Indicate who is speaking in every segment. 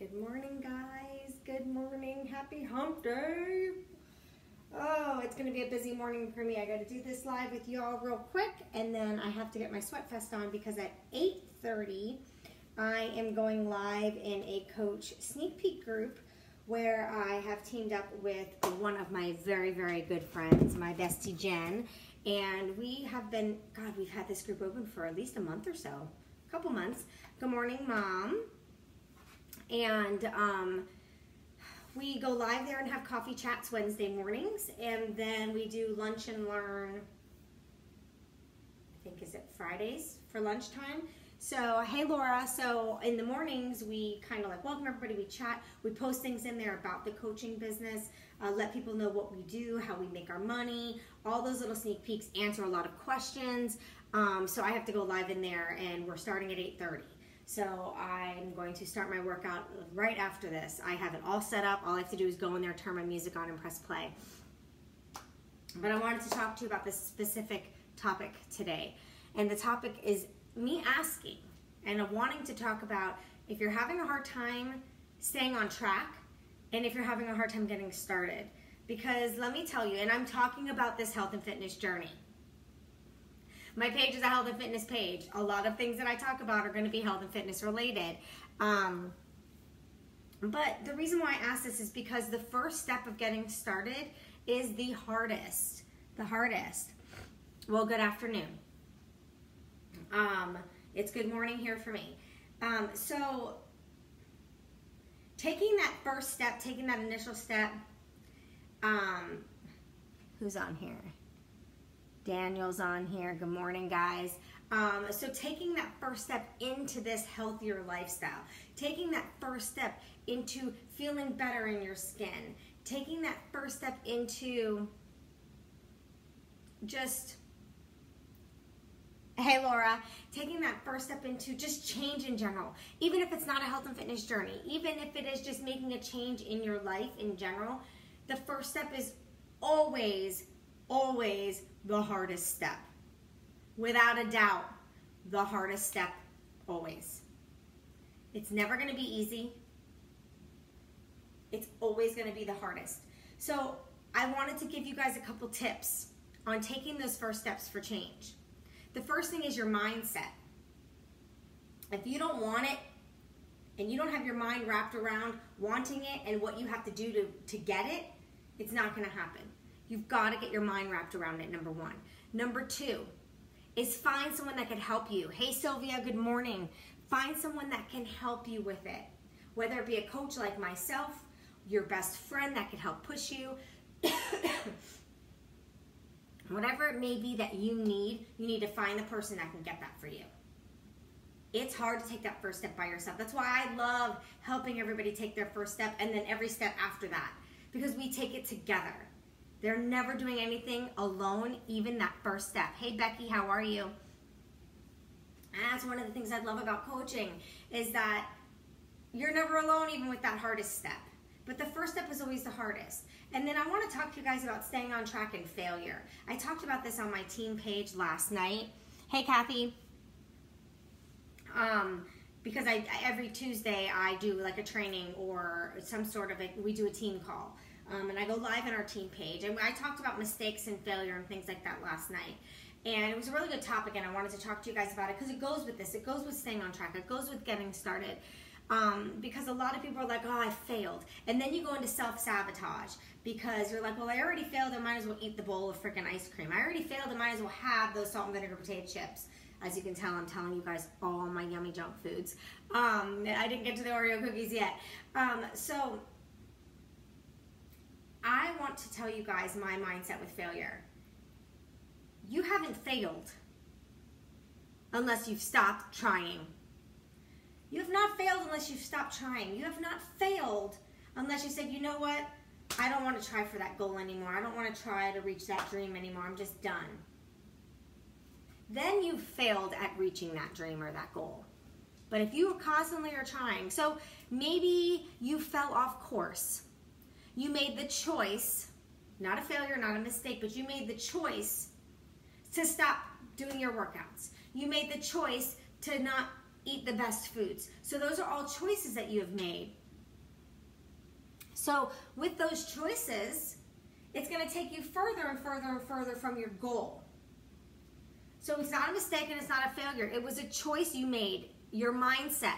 Speaker 1: Good morning, guys. Good morning. Happy hump day. Oh, it's going to be a busy morning for me. I got to do this live with you all real quick, and then I have to get my sweat vest on because at 8:30, I am going live in a coach sneak peek group where I have teamed up with one of my very, very good friends, my bestie Jen, and we have been, God, we've had this group open for at least a month or so, a couple months. Good morning, Mom. And we go live there and have coffee chats Wednesday mornings, and then we do lunch and learn, I think, is it Fridays for lunchtime? So, hey Laura, so in the mornings we kind of like welcome everybody, we chat, we post things in there about the coaching business, let people know what we do, how we make our money, all those little sneak peeks, answer a lot of questions. So I have to go live in there, and we're starting at 8:30. So I'm going to start my workout right after this. I have it all set up. All I have to do is go in there, turn my music on, and press play. But I wanted to talk to you about this specific topic today. And the topic is me asking and wanting to talk about if you're having a hard time staying on track and if you're having a hard time getting started. Because let me tell you, and I'm talking about this health and fitness journey. My page is a health and fitness page. A lot of things that I talk about are going to be health and fitness related. But the reason why I ask this is because the first step of getting started is the hardest. The hardest. Well, good afternoon. It's good morning here for me. So taking that first step, taking that initial step, who's on here? Daniel's on here. Good morning, guys. So taking that first step into this healthier lifestyle, taking that first step into feeling better in your skin, taking that first step into just, hey Laura, taking that first step into just change in general, even if it's not a health and fitness journey, even if it is just making a change in your life in general, the first step is always the hardest step. Without a doubt, the hardest step always. It's never going to be easy. It's always going to be the hardest. So I wanted to give you guys a couple tips on taking those first steps for change. The first thing is your mindset. If you don't want it and you don't have your mind wrapped around wanting it and what you have to do to get it, it's not going to happen. You've got to get your mind wrapped around it, number one. Number two is find someone that can help you. Hey, Sylvia, good morning. Find someone that can help you with it, whether it be a coach like myself, your best friend that can help push you, whatever it may be that you need to find the person that can get that for you. It's hard to take that first step by yourself. That's why I love helping everybody take their first step and then every step after that, because we take it together. They're never doing anything alone, even that first step. Hey, Becky, how are you? And that's one of the things I love about coaching is that you're never alone, even with that hardest step. But the first step is always the hardest. And then I want to talk to you guys about staying on track and failure. I talked about this on my team page last night. Hey, Kathy. Because every Tuesday I do like a training or some sort of we do a team call. And I go live on our team page. And I talked about mistakes and failure and things like that last night. And it was a really good topic, and I wanted to talk to you guys about it because it goes with this. It goes with staying on track. It goes with getting started. Because a lot of people are like, oh, I failed. And then you go into self-sabotage because you're like, well, I already failed. I might as well eat the bowl of freaking ice cream. I already failed. I might as well have those salt and vinegar potato chips. As you can tell, I'm telling you guys all my yummy junk foods. I didn't get to the Oreo cookies yet. So I want to tell you guys my mindset with failure. You haven't failed unless you've stopped trying. You have not failed unless you've stopped trying. You have not failed unless you said, you know what? I don't want to try for that goal anymore. I don't want to try to reach that dream anymore. I'm just done. Then you've failed at reaching that dream or that goal. But if you constantly are trying, so maybe you fell off course. You made the choice, not a failure, not a mistake, but you made the choice to stop doing your workouts. You made the choice to not eat the best foods. So those are all choices that you have made. So with those choices, it's going to take you further and further and further from your goal. So it's not a mistake and it's not a failure. It was a choice you made, your mindset.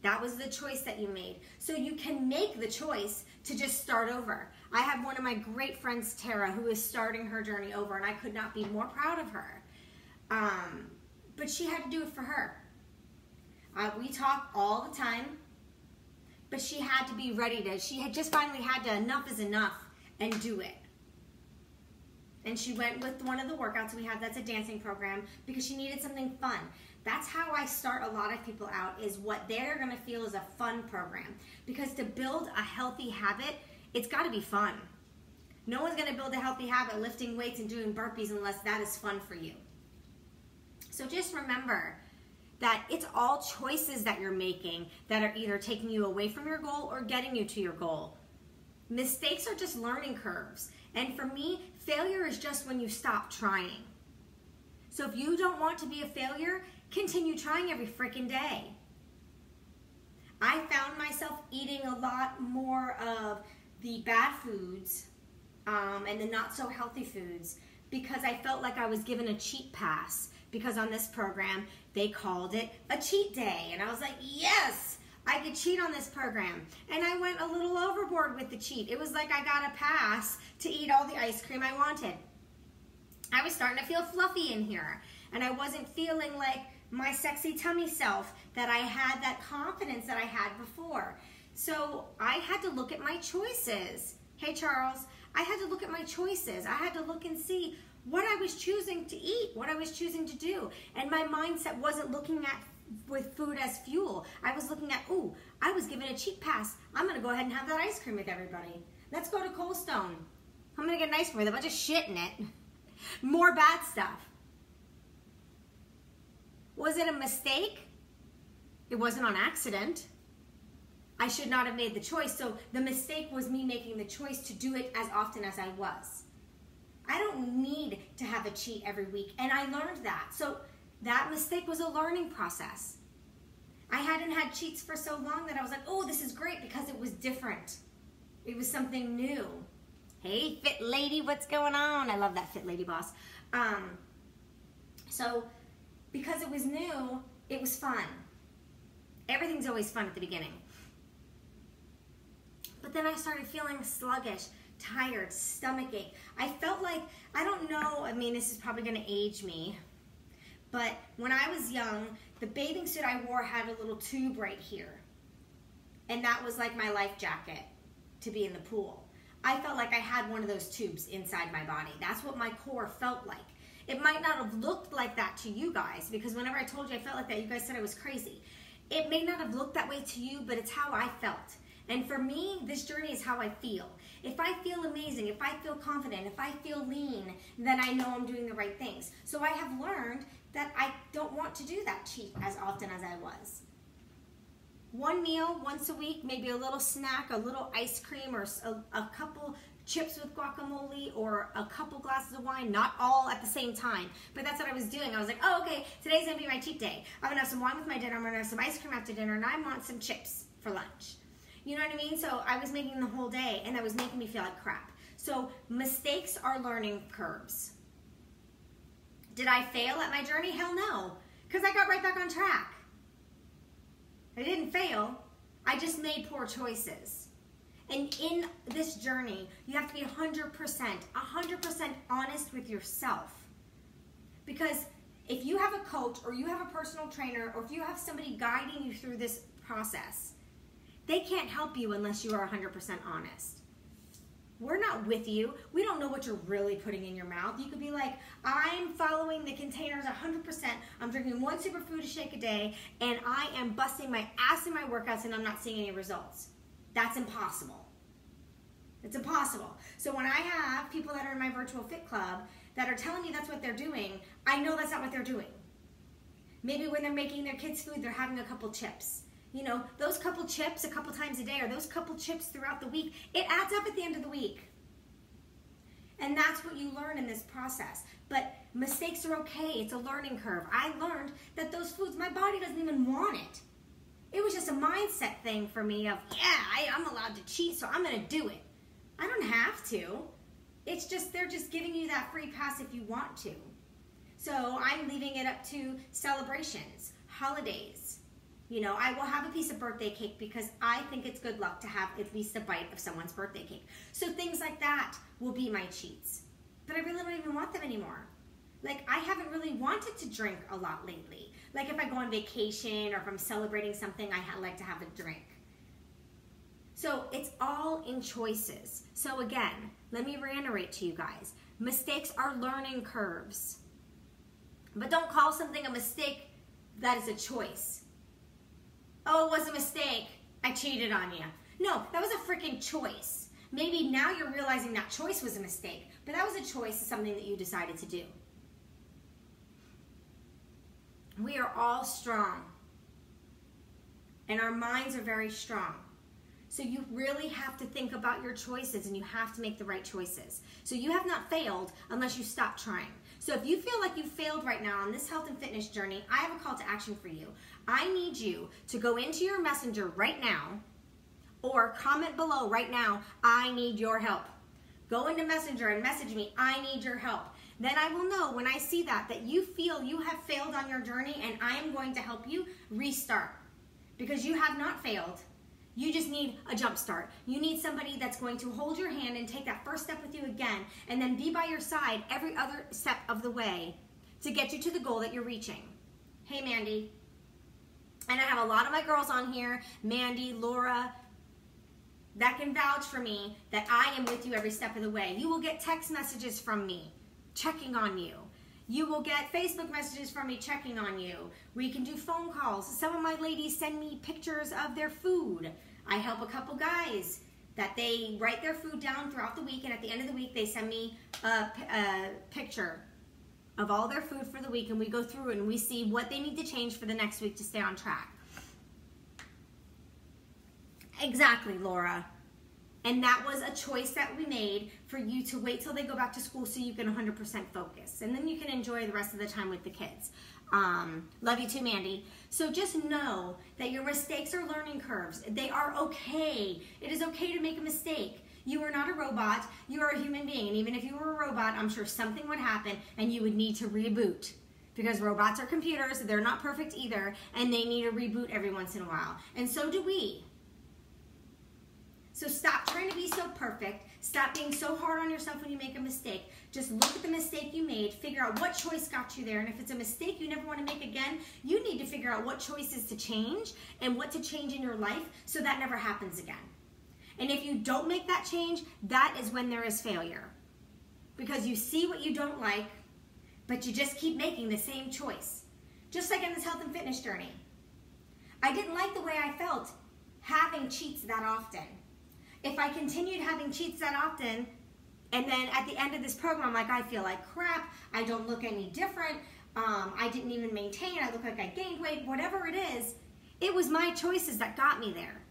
Speaker 1: That was the choice that you made. So you can make the choice to just start over. I have one of my great friends, Tara, who is starting her journey over, and I could not be more proud of her. But she had to do it for her. We talk all the time, but she had to be ready to, she had just finally had to, enough is enough, and do it. And she went with one of the workouts we have that's a dancing program because she needed something fun. That's how I start a lot of people out, is what they're going to feel is a fun program. Because to build a healthy habit, it's got to be fun. No one's going to build a healthy habit lifting weights and doing burpees unless that is fun for you. So just remember that it's all choices that you're making that are either taking you away from your goal or getting you to your goal. Mistakes are just learning curves. And for me, failure is just when you stop trying. So if you don't want to be a failure, continue trying every freaking day. I found myself eating a lot more of the bad foods and the not so healthy foods because I felt like I was given a cheat pass, because on this program they called it a cheat day, and I was like, yes, I could cheat on this program. And I went a little overboard with the cheat. It was like I got a pass to eat all the ice cream I wanted. I was starting to feel fluffy in here, and I wasn't feeling like my sexy tummy self, that I had that confidence that I had before. So I had to look at my choices. Hey, Charles, I had to look at my choices. I had to look and see what I was choosing to eat, what I was choosing to do. And my mindset wasn't looking at with food as fuel. I was looking at, ooh, I was given a cheat pass. I'm gonna go ahead and have that ice cream with everybody. Let's go to Cold Stone. I'm gonna get an ice cream with a bunch of shit in it. More bad stuff. Was it a mistake? It wasn't on accident. I should not have made the choice. So the mistake was me making the choice to do it as often as I was. I don't need to have a cheat every week, and I learned that. So that mistake was a learning process. I hadn't had cheats for so long that I was like, oh, this is great, because it was different. It was something new. Hey, fit lady, what's going on? I love that fit lady boss. So because it was new, it was fun. Everything's always fun at the beginning. But then I started feeling sluggish, tired, stomachache. I felt like, I don't know, I mean, this is probably gonna age me, but when I was young, the bathing suit I wore had a little tube right here. And that was like my life jacket to be in the pool. I felt like I had one of those tubes inside my body. That's what my core felt like. It might not have looked like that to you guys, because whenever I told you I felt like that, you guys said I was crazy. It may not have looked that way to you, but it's how I felt. And for me, this journey is how I feel. If I feel amazing, if I feel confident, if I feel lean, then I know I'm doing the right things. So I have learned that I don't want to do that cheat as often as I was. One meal once a week, maybe a little snack, a little ice cream, or a couple chips with guacamole, or a couple glasses of wine, not all at the same time. But that's what I was doing. I was like, oh, okay, today's gonna be my cheat day. I'm gonna have some wine with my dinner, I'm gonna have some ice cream after dinner, and I want some chips for lunch. You know what I mean? So I was making the whole day, and that was making me feel like crap. So mistakes are learning curves. Did I fail at my journey? Hell no, because I got right back on track. I didn't fail, I just made poor choices. And in this journey, you have to be 100% honest with yourself. Because if you have a coach, or you have a personal trainer, or if you have somebody guiding you through this process, they can't help you unless you are 100% honest. We're not with you. We don't know what you're really putting in your mouth. You could be like, I'm following the containers 100%. I'm drinking one superfood shake a day, and I am busting my ass in my workouts, and I'm not seeing any results. That's impossible. It's impossible. So when I have people that are in my virtual fit club that are telling me that's what they're doing, I know that's not what they're doing. Maybe when they're making their kids' food, they're having a couple chips. You know, those couple chips a couple times a day, or those couple chips throughout the week, it adds up at the end of the week. And that's what you learn in this process. But mistakes are okay. It's a learning curve. I learned that those foods, my body doesn't even want it. It was just a mindset thing for me of, yeah, I'm allowed to cheat, so I'm going to do it. I don't have to. It's just, they're just giving you that free pass if you want to. So I'm leaving it up to celebrations, holidays. You know, I will have a piece of birthday cake because I think it's good luck to have at least a bite of someone's birthday cake. So things like that will be my cheats. But I really don't even want them anymore. Like, I haven't really wanted to drink a lot lately. Like, if I go on vacation or if I'm celebrating something, I like to have a drink. So it's all in choices. So again, let me reiterate to you guys. Mistakes are learning curves. But don't call something a mistake that is a choice. Oh, it was a mistake. I cheated on you. No, that was a freaking choice. Maybe now you're realizing that choice was a mistake, but that was a choice, something that you decided to do. We are all strong, and our minds are very strong. So you really have to think about your choices, and you have to make the right choices. So you have not failed unless you stop trying. So if you feel like you failed right now on this health and fitness journey, I have a call to action for you. I need you to go into your messenger right now or comment below right now, I need your help. Go into Messenger and message me, I need your help. Then I will know when I see that you feel you have failed on your journey, and I am going to help you restart. Because you have not failed. You just need a jump start. You need somebody that's going to hold your hand and take that first step with you again, and then be by your side every other step of the way to get you to the goal that you're reaching. Hey, Mandy. And I have a lot of my girls on here, Mandy, Laura, that can vouch for me that I am with you every step of the way. You will get text messages from me checking on you. You will get Facebook messages from me checking on you. We can do phone calls. Some of my ladies send me pictures of their food. I help a couple guys that they write their food down throughout the week, and at the end of the week they send me a picture of all their food for the week, and we go through it and we see what they need to change for the next week to stay on track. Exactly, Laura. And that was a choice that we made for you to wait till they go back to school so you can 100% focus. And then you can enjoy the rest of the time with the kids. Love you too, Mandy. So just know that your mistakes are learning curves. They are okay. It is okay to make a mistake. You are not a robot. You are a human being. And even if you were a robot, I'm sure something would happen and you would need to reboot. Because robots are computers. They're not perfect either. And they need a reboot every once in a while. And so do we. So stop trying to be so perfect. Stop being so hard on yourself when you make a mistake. Just look at the mistake you made, figure out what choice got you there, and if it's a mistake you never want to make again, you need to figure out what choices to change and what to change in your life so that never happens again. And if you don't make that change, that is when there is failure. Because you see what you don't like, but you just keep making the same choice. Just like in this health and fitness journey. I didn't like the way I felt having cheats that often. If I continued having cheats that often, and then at the end of this program, like, I feel like crap, I don't look any different, I didn't even maintain, I look like I gained weight, whatever it is, it was my choices that got me there.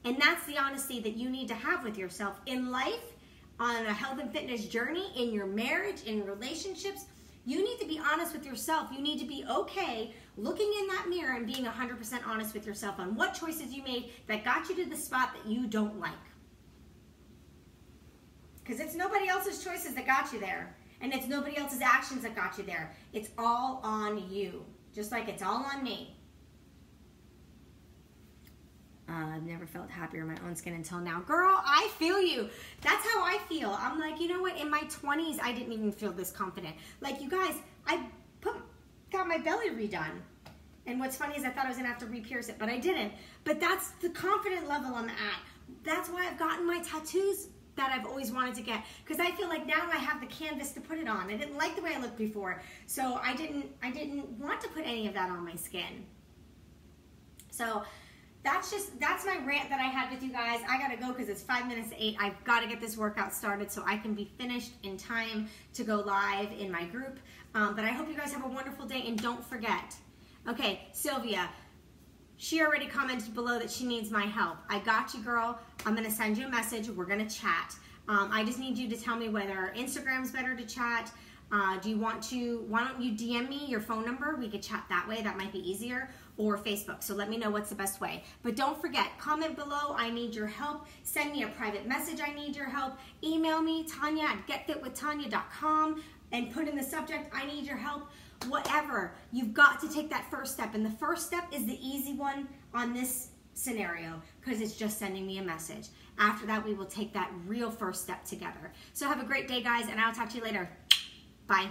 Speaker 1: And that's the honesty that you need to have with yourself in life, on a health and fitness journey, in your marriage, in relationships. You need to be honest with yourself. You need to be okay looking in that mirror and being 100% honest with yourself on what choices you made that got you to the spot that you don't like. Because it's nobody else's choices that got you there. And it's nobody else's actions that got you there. It's all on you. Just like it's all on me. I've never felt happier in my own skin until now. Girl, I feel you. That's how I feel. I'm like, you know what? In my 20s, I didn't even feel this confident. Like, you guys, I got my belly redone. And what's funny is I thought I was going to have to re-pierce it, but I didn't. But that's the confident level I'm at. That's why I've gotten my tattoos that I've always wanted to get, because I feel like now I have the canvas to put it on. I didn't like the way I looked before, so I didn't want to put any of that on my skin. So that's my rant that I had with you guys. I gotta go because it's 5 minutes to 8. I've got to get this workout started so I can be finished in time to go live in my group. But I hope you guys have a wonderful day, and don't forget. Okay, Sylvia. She already commented below that she needs my help. I got you, girl. I'm going to send you a message. We're going to chat. I just need you to tell me whether Instagram's better to chat. Why don't you DM me your phone number? We could chat that way. That might be easier. or Facebook. So let me know what's the best way. But don't forget, comment below, I need your help. Send me a private message, I need your help. Email me, Tanya@getfitwithtanya.com, and put in the subject, I need your help. Whatever, you've got to take that first step. And the first step is the easy one on this scenario, because it's just sending me a message. After that, we will take that real first step together. So have a great day, guys, and I'll talk to you later. Bye.